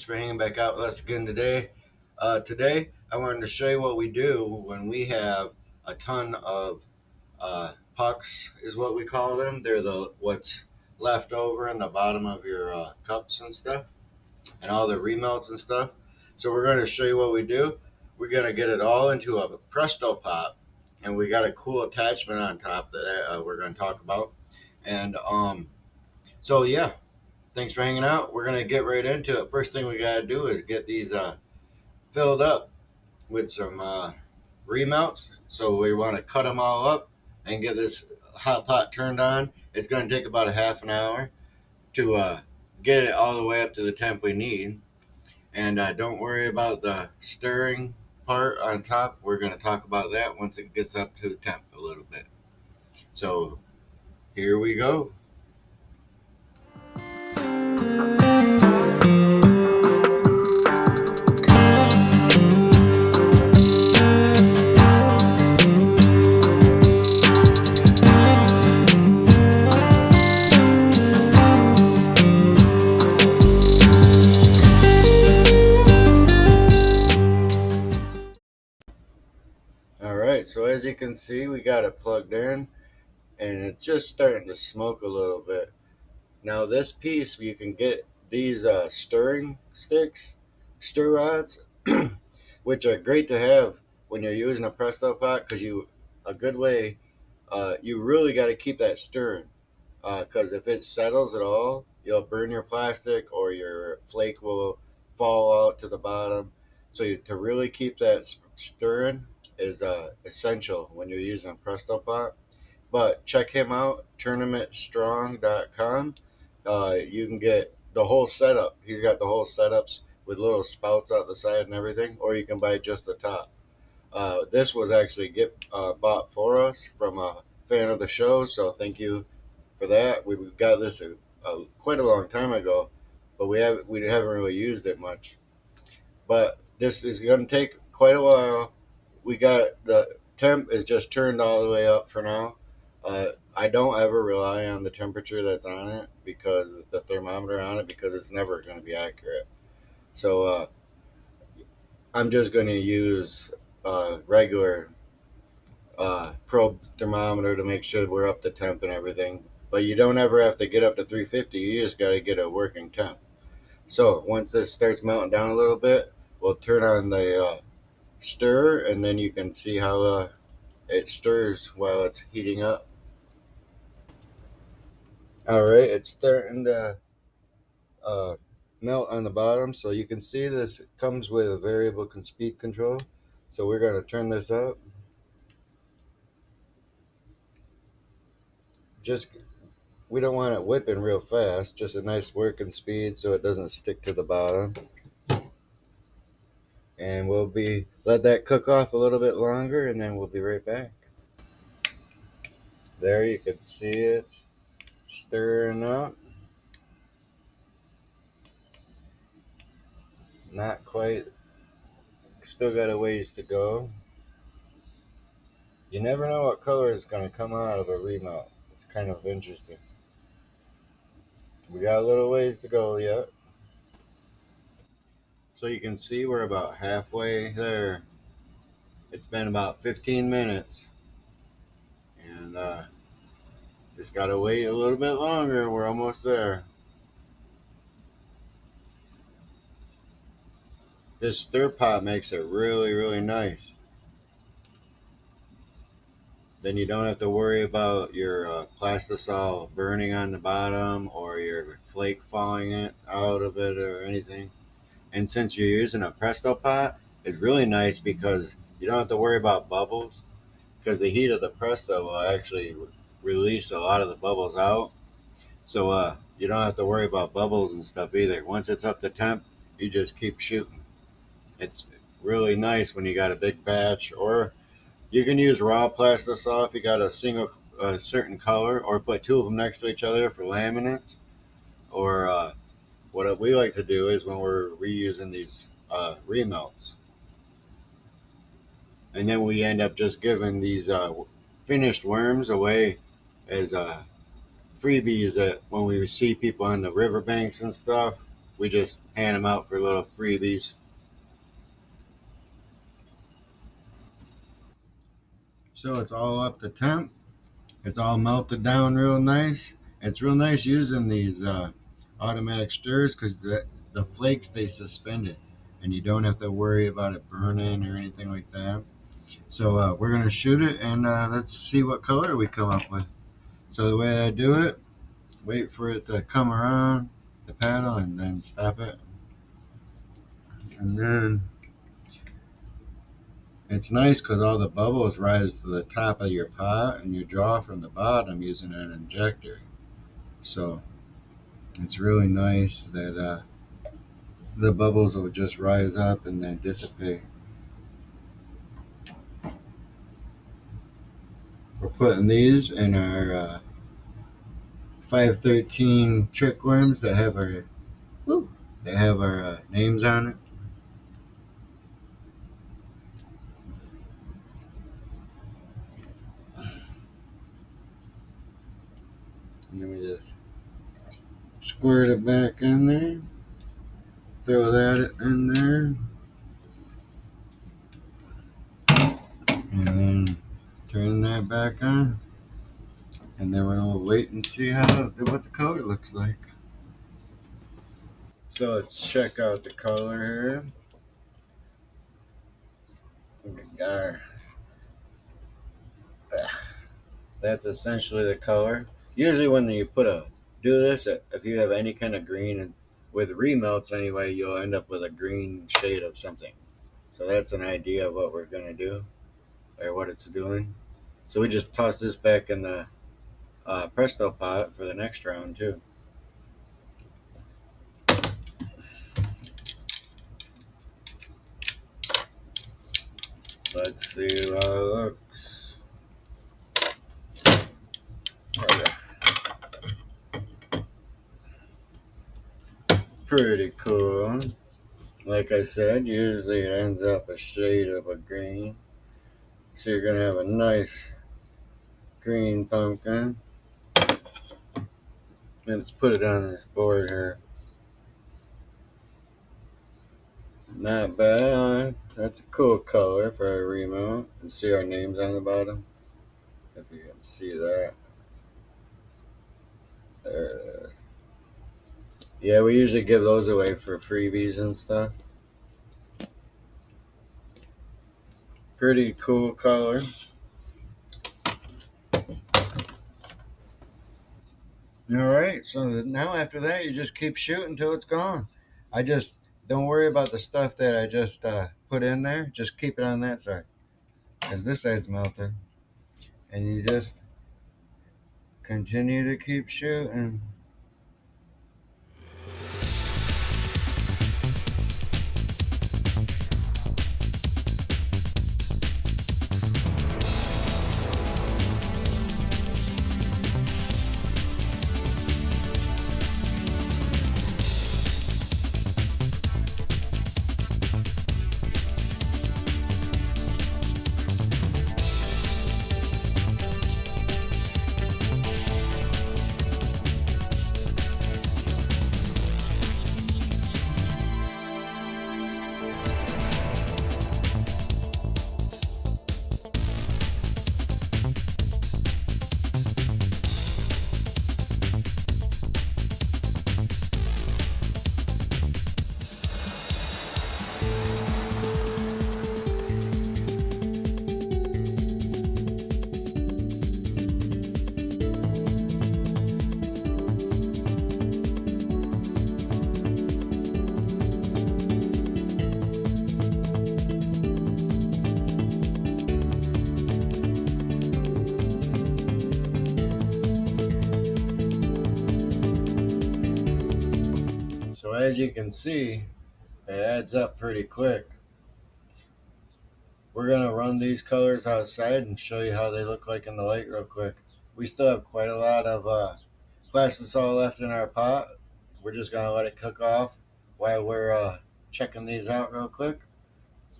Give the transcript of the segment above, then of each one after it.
for hanging back out with us again today. Today, I wanted to show you what we do when we have a ton of pucks, is what we call them. They're what's left over in the bottom of your cups and stuff, and all the remelts and stuff. So we're going to show you what we do. We're going to get it all into a Presto pot, and we got a cool attachment on top that we're going to talk about. And so yeah. Thanks for hanging out. We're going to get right into it. First thing we got to do is get these filled up with some remelts. So we want to cut them all up and get this hot pot turned on. It's going to take about a half an hour to get it all the way up to the temp we need. And don't worry about the stirring part on top. We're going to talk about that once it gets up to the temp a little bit. So here we go. Alright, so as you can see, we got it plugged in and it's just starting to smoke a little bit. Now this piece, you can get these stirring sticks, stir rods, which are great to have when you're using a Presto pot, because you really got to keep that stirring, because if it settles at all, you'll burn your plastic or your flake will fall out to the bottom. So to really keep that stirring is essential when you're using a Presto pot. But check him out, tournamentstrong.com. You can get the whole setup. He's got the whole setups with little spouts out the side and everything, or you can buy just the top. This was actually bought for us from a fan of the show, so thank you for that. We got this quite a long time ago, but we haven't really used it much. But this is going to take quite a while. We got the temp is just turned all the way up for now. I don't ever rely on the temperature that's on it, because the thermometer on it, because it's never going to be accurate. So I'm just going to use regular probe thermometer to make sure we're up to temp and everything. But you don't ever have to get up to 350. You just got to get a working temp. So once this starts melting down a little bit, we'll turn on the stir, and then you can see how it stirs while it's heating up. Alright, it's starting to melt on the bottom, so you can see this comes with a variable speed control. So we're going to turn this up. We don't want it whipping real fast, just a nice working speed so it doesn't stick to the bottom. And we'll let that cook off a little bit longer, and then we'll be right back. There you can see it stirring up. Not quite, still got a ways to go. You never know what color is going to come out of a remelt. It's kind of interesting. We got a little ways to go yet. So you can see we're about halfway there. It's been about 15 minutes. And just got to wait a little bit longer. We're almost there. This stir pot makes it really, really nice. Then you don't have to worry about your plastisol burning on the bottom, or your flake falling out of it or anything. And since you're using a Presto pot, it's really nice because you don't have to worry about bubbles, because the heat of the Presto will actually release a lot of the bubbles out. So you don't have to worry about bubbles and stuff either. Once it's up to temp, you just keep shooting. It's really nice when you got a big batch, or you can use raw plastisol if you got a certain color, or put two of them next to each other for laminates. Or what we like to do is, when we're reusing these remelts, and then we end up just giving these finished worms away as freebies when we see people on the riverbanks and stuff. We just hand them out for little freebies. So it's all up to temp. It's all melted down real nice. It's real nice using these automatic stirrers because the flakes stay suspended and you don't have to worry about it burning or anything like that. So we're going to shoot it and let's see what color we come up with. So the way I do it, wait for it to come around the paddle and then stop it. And then it's nice because all the bubbles rise to the top of your pot and you draw from the bottom using an injector. So it's really nice that the bubbles will just rise up and then dissipate. We're putting these in our 513 trick worms that have our names on it. And then we just squirt it back in there. Throw that in there. And then turn that back on. And then we'll wait and see what the color looks like. So let's check out the color here. That's essentially the color. Usually when you do this, if you have any kind of green, with remelts anyway, you'll end up with a green shade of something. So that's an idea of what we're going to do, or what it's doing. So we just toss this back in the Presto pot for the next round too. Let's see how it looks. Pretty cool. Like I said, usually it ends up a shade of a green. So you're going to have a nice green pumpkin. Let's put it on this board here. Not bad. That's a cool color for a remote. And see our names on the bottom. If you can see that. There it is. Yeah, we usually give those away for freebies and stuff. Pretty cool color. Alright, so now after that you just keep shooting until it's gone. I just don't worry about the stuff that I just put in there. Just keep it on that side. As this side's melted. And you just continue to keep shooting. So as you can see, it adds up pretty quick. We're going to run these colors outside and show you how they look like in the light real quick. We still have quite a lot of plastisol left in our pot. We're just going to let it cook off while we're checking these out real quick,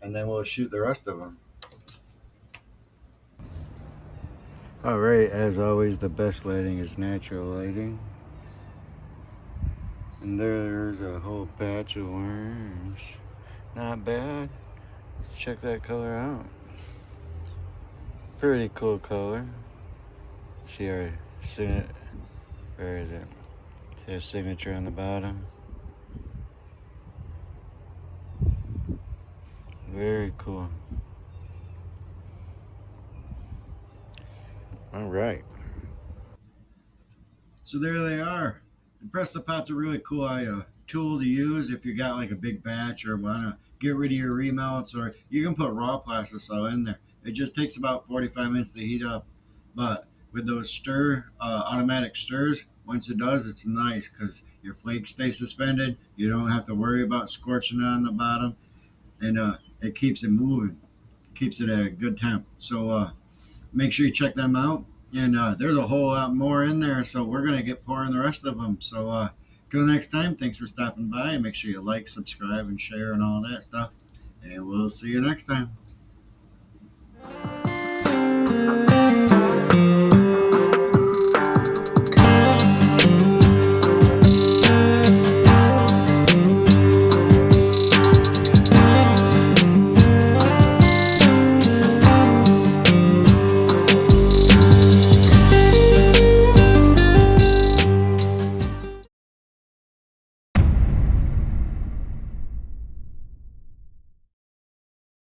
and then we'll shoot the rest of them. Alright, as always, the best lighting is natural lighting. And there's a whole patch of worms. Not bad. Let's check that color out. Pretty cool color. See our signature. Where is it? See our signature on the bottom. Very cool. All right. So there they are. The Presto pots are really cool tool to use if you got like a big batch or want to get rid of your remelts, or you can put raw plasticine in there. It just takes about 45 minutes to heat up. But with those automatic stirs, once it does, it's nice because your flakes stay suspended. You don't have to worry about scorching it on the bottom, and it keeps it moving, keeps it at a good temp. So make sure you check them out. And there's a whole lot more in there, so we're going to get pouring the rest of them. So till next time, thanks for stopping by. And make sure you like, subscribe, and share, and all that stuff. And we'll see you next time.